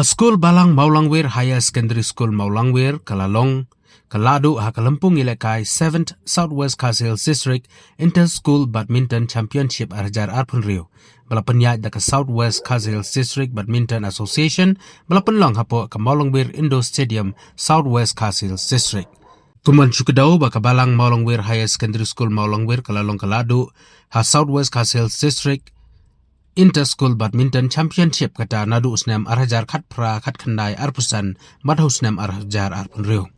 School Balang Mawlangwir Hr Secondary School Mawlangwir Kalalong Kaladu Hakalampung Ilekai 7th Southwest Kasil District Inter-School Badminton Championship Arjar Arpunriu Balapanya da ka Southwest Kasil District Badminton Association Balapanlong hapo ka Mawlangwir Indoor Stadium Southwest Kasil District Kuman Chukadaw baka Balang Mawlangwir Hr Secondary School Mawlangwir Kalalong Kaladu ha Southwest Kasil District Inter-School Badminton Championship kata nadu usnam arhajar khat pra khat khandai arpusan madhu usnam arhajar arpunriu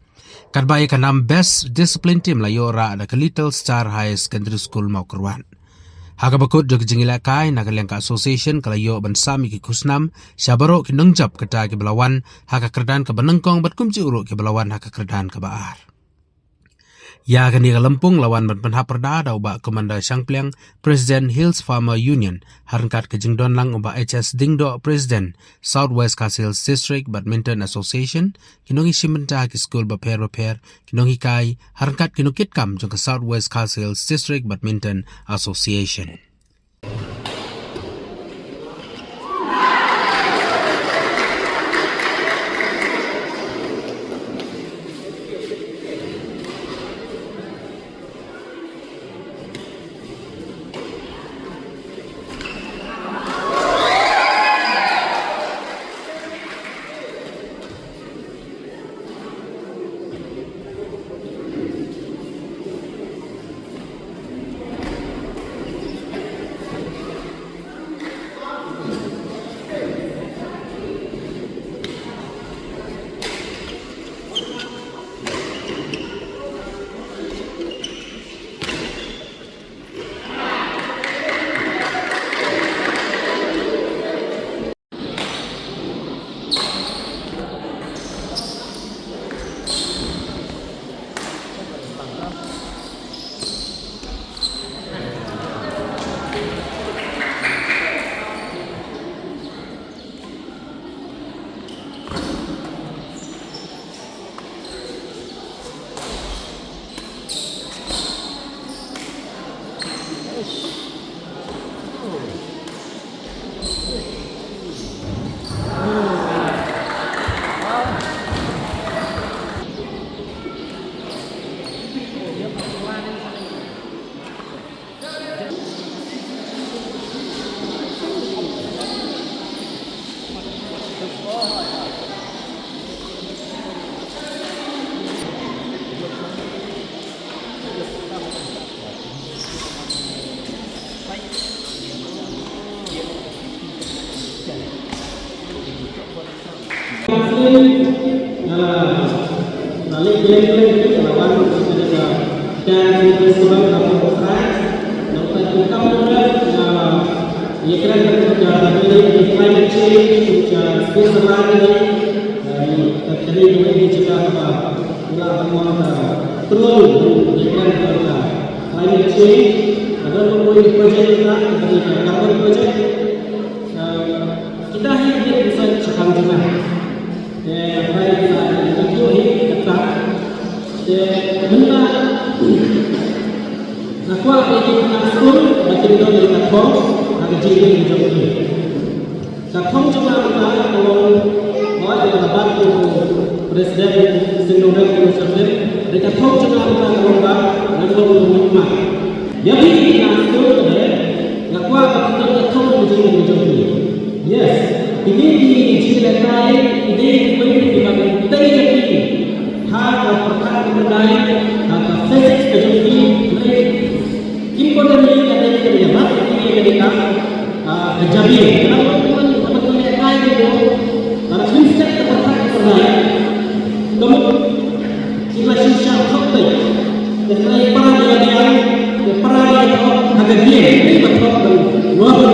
kadbai kanam best discipline team layo ra da Little Star High Secondary School Maukerwan Hakabakut jog jingila kai nagalengka association kalayo bansami ki kusnam syabaro ki nengjap kata ki belawan hakakerdan ke benengkong bat kumci uruk ki belawan hakakerdan ke baar Ya kani Lampung lawan berpenhap perda da ubah Komanda Sangpliang Presiden Hills Farmer Union harangkat ke jengdon lang ubah HS Dingdo Presiden Southwest Kasil District Badminton Association kinongi simenta ki school baper kinongi kai harangkat kinukit kam jong ke Southwest Kasil District Badminton Association. Para